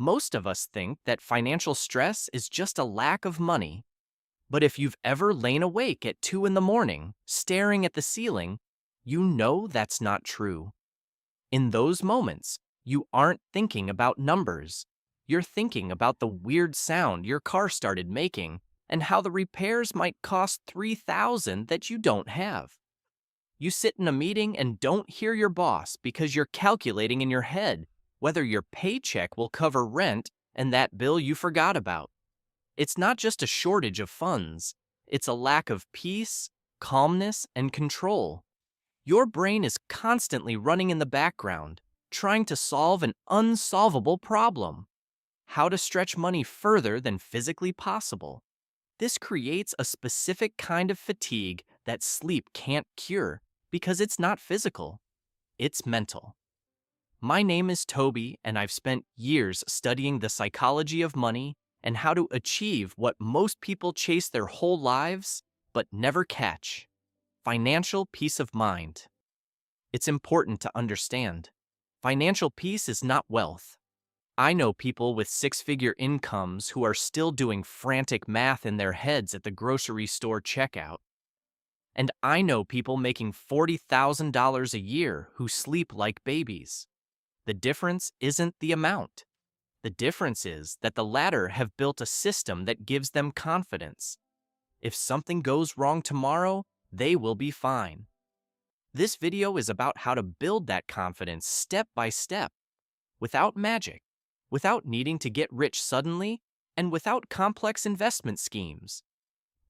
Most of us think that financial stress is just a lack of money. But if you've ever lain awake at 2 in the morning, staring at the ceiling, you know that's not true. In those moments, you aren't thinking about numbers. You're thinking about the weird sound your car started making and how the repairs might cost $3,000 that you don't have. You sit in a meeting and don't hear your boss because you're calculating in your head whether your paycheck will cover rent and that bill you forgot about. It's not just a shortage of funds, it's a lack of peace, calmness, and control. Your brain is constantly running in the background, trying to solve an unsolvable problem. How to stretch money further than physically possible. This creates a specific kind of fatigue that sleep can't cure because it's not physical, it's mental. My name is Toby, and I've spent years studying the psychology of money and how to achieve what most people chase their whole lives but never catch: financial peace of mind. It's important to understand. Financial peace is not wealth. I know people with six-figure incomes who are still doing frantic math in their heads at the grocery store checkout. And I know people making $40,000 a year who sleep like babies. The difference isn't the amount. The difference is that the latter have built a system that gives them confidence. If something goes wrong tomorrow, they will be fine. This video is about how to build that confidence step by step, without magic, without needing to get rich suddenly, and without complex investment schemes.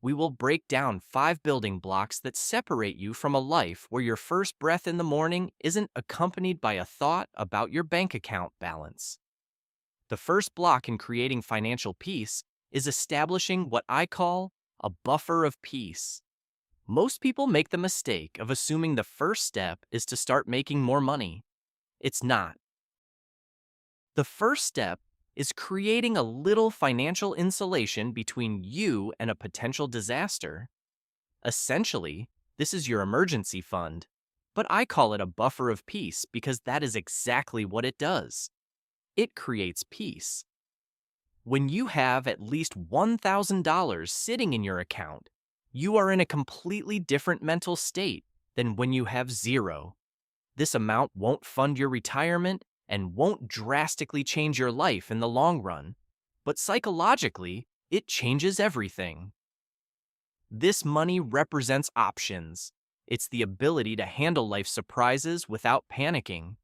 We will break down 5 building blocks that separate you from a life where your first breath in the morning isn't accompanied by a thought about your bank account balance. The first block in creating financial peace is establishing what I call a buffer of peace. Most people make the mistake of assuming the first step is to start making more money. It's not. The first step is creating a little financial insulation between you and a potential disaster. Essentially, this is your emergency fund, but I call it a buffer of peace because that is exactly what it does. It creates peace. When you have at least $1,000 sitting in your account, you are in a completely different mental state than when you have zero. This amount won't fund your retirement and won't drastically change your life in the long run, but psychologically, it changes everything. This money represents options. It's the ability to handle life's surprises without panicking.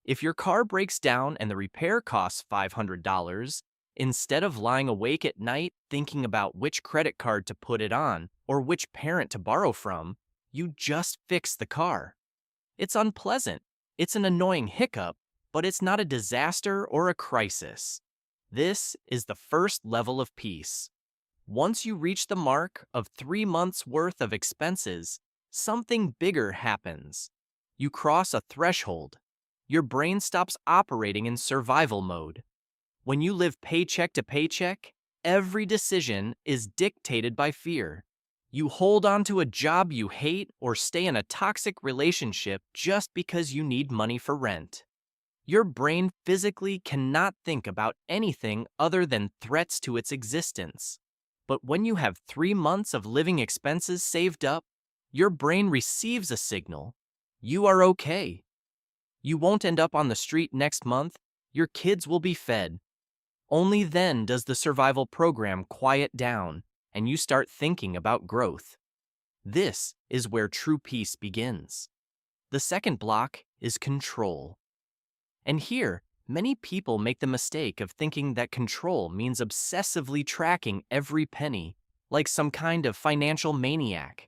If your car breaks down and the repair costs $500, instead of lying awake at night thinking about which credit card to put it on or which parent to borrow from, you just fix the car. It's unpleasant. It's an annoying hiccup, but it's not a disaster or a crisis. This is the first level of peace. Once you reach the mark of 3 months' worth of expenses, something bigger happens. You cross a threshold. Your brain stops operating in survival mode. When you live paycheck to paycheck, every decision is dictated by fear. You hold on to a job you hate or stay in a toxic relationship just because you need money for rent. Your brain physically cannot think about anything other than threats to its existence. But when you have 3 months of living expenses saved up, your brain receives a signal. You are okay. You won't end up on the street next month. Your kids will be fed. Only then does the survival program quiet down and you start thinking about growth. This is where true peace begins. The second block is control. And here, many people make the mistake of thinking that control means obsessively tracking every penny, like some kind of financial maniac.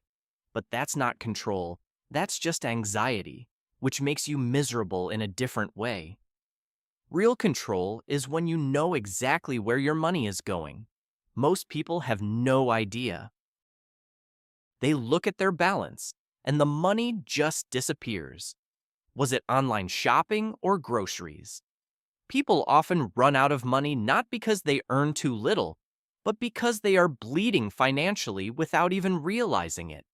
But that's not control, that's just anxiety, which makes you miserable in a different way. Real control is when you know exactly where your money is going. Most people have no idea. They look at their balance, and the money just disappears. Was it online shopping or groceries? People often run out of money not because they earn too little, but because they are bleeding financially without even realizing it.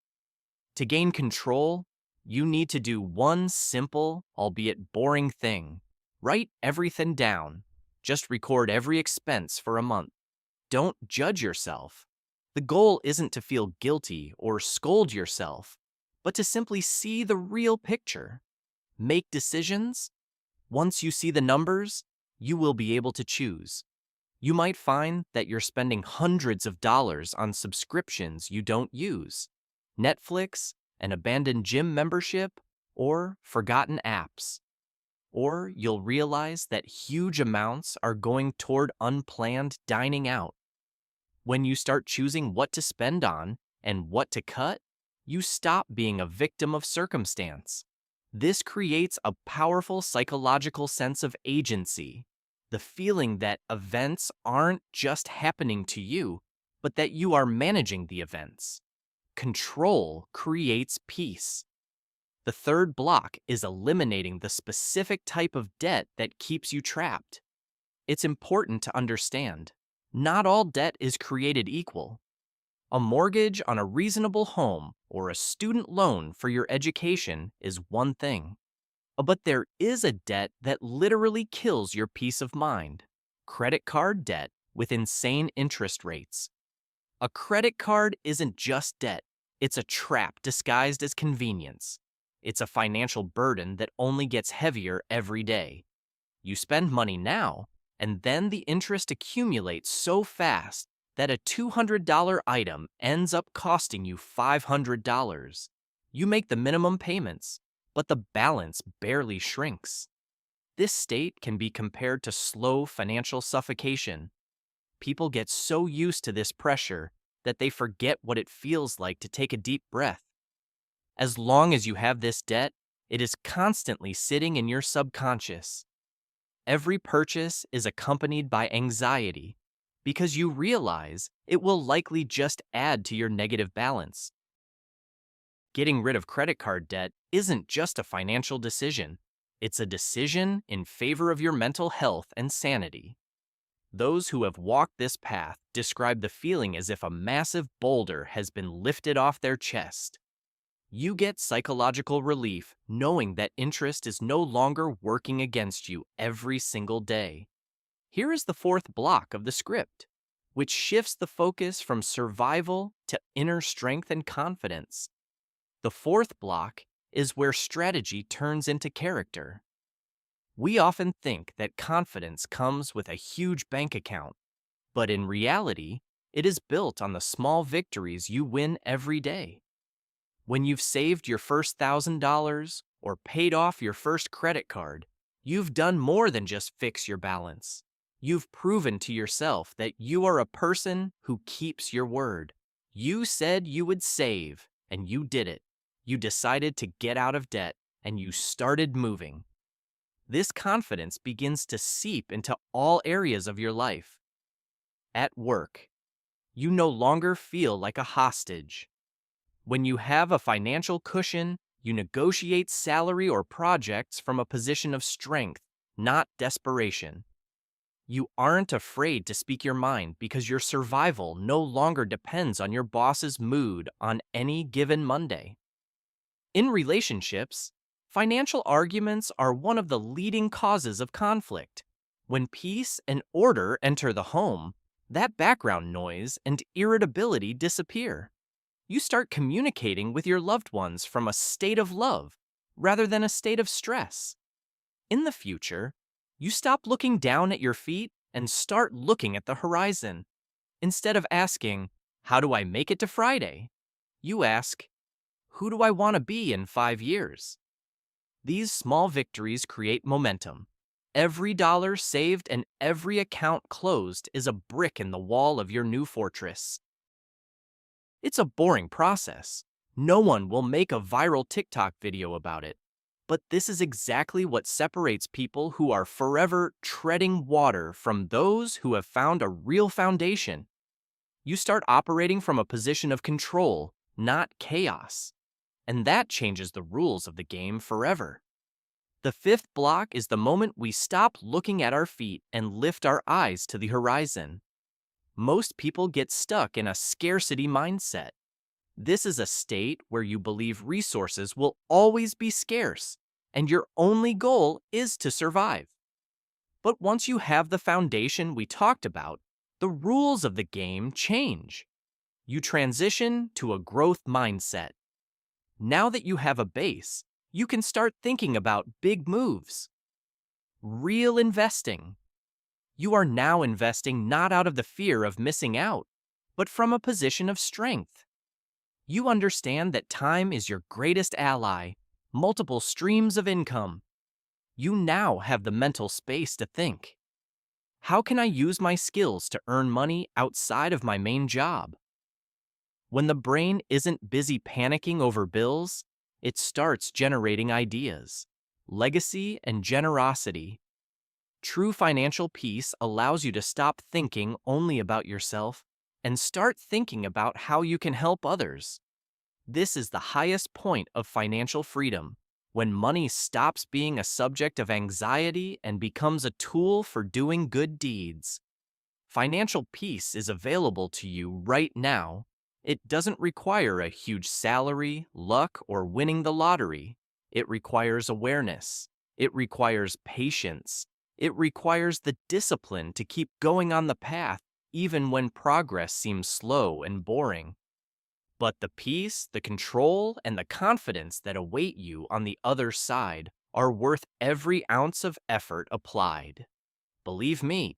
To gain control, you need to do one simple, albeit boring thing. Write everything down. Just record every expense for a month. Don't judge yourself. The goal isn't to feel guilty or scold yourself, but to simply see the real picture. Make decisions. Once you see the numbers, you will be able to choose. You might find that you're spending hundreds of dollars on subscriptions you don't use, Netflix, an abandoned gym membership, or forgotten apps. Or you'll realize that huge amounts are going toward unplanned dining out. When you start choosing what to spend on and what to cut, you stop being a victim of circumstance. This creates a powerful psychological sense of agency, the feeling that events aren't just happening to you, but that you are managing the events. Control creates peace. The third block is eliminating the specific type of debt that keeps you trapped. It's important to understand, not all debt is created equal. A mortgage on a reasonable home or a student loan for your education is one thing. But there is a debt that literally kills your peace of mind. Credit card debt with insane interest rates. A credit card isn't just debt, it's a trap disguised as convenience. It's a financial burden that only gets heavier every day. You spend money now, and then the interest accumulates so fast that a $200 item ends up costing you $500. You make the minimum payments, but the balance barely shrinks. This state can be compared to slow financial suffocation. People get so used to this pressure that they forget what it feels like to take a deep breath. As long as you have this debt, it is constantly sitting in your subconscious. Every purchase is accompanied by anxiety because you realize it will likely just add to your negative balance. Getting rid of credit card debt isn't just a financial decision, it's a decision in favor of your mental health and sanity. Those who have walked this path describe the feeling as if a massive boulder has been lifted off their chest. You get psychological relief knowing that interest is no longer working against you every single day. Here is the fourth block of the script, which shifts the focus from survival to inner strength and confidence. The fourth block is where strategy turns into character. We often think that confidence comes with a huge bank account, but in reality, it is built on the small victories you win every day. When you've saved your first $1,000 or paid off your first credit card, you've done more than just fix your balance. You've proven to yourself that you are a person who keeps your word. You said you would save, and you did it. You decided to get out of debt, and you started moving. This confidence begins to seep into all areas of your life. At work, you no longer feel like a hostage. When you have a financial cushion, you negotiate salary or projects from a position of strength, not desperation. You aren't afraid to speak your mind because your survival no longer depends on your boss's mood on any given Monday. In relationships, financial arguments are one of the leading causes of conflict. When peace and order enter the home, that background noise and irritability disappear. You start communicating with your loved ones from a state of love rather than a state of stress. In the future, you stop looking down at your feet and start looking at the horizon. Instead of asking, "How do I make it to Friday?" you ask, "Who do I want to be in 5 years?" These small victories create momentum. Every dollar saved and every account closed is a brick in the wall of your new fortress. It's a boring process. No one will make a viral TikTok video about it. But this is exactly what separates people who are forever treading water from those who have found a real foundation. You start operating from a position of control, not chaos. And that changes the rules of the game forever. The fifth block is the moment we stop looking at our feet and lift our eyes to the horizon. Most people get stuck in a scarcity mindset. This is a state where you believe resources will always be scarce, and your only goal is to survive. But once you have the foundation we talked about, the rules of the game change. You transition to a growth mindset. Now that you have a base, you can start thinking about big moves. Real investing. You are now investing not out of the fear of missing out, but from a position of strength. You understand that time is your greatest ally, multiple streams of income. You now have the mental space to think. How can I use my skills to earn money outside of my main job? When the brain isn't busy panicking over bills, it starts generating ideas, legacy, and generosity. True financial peace allows you to stop thinking only about yourself and start thinking about how you can help others. This is the highest point of financial freedom, when money stops being a subject of anxiety and becomes a tool for doing good deeds. Financial peace is available to you right now. It doesn't require a huge salary, luck, or winning the lottery. It requires awareness. It requires patience. It requires the discipline to keep going on the path, even when progress seems slow and boring. But the peace, the control, and the confidence that await you on the other side are worth every ounce of effort applied. Believe me,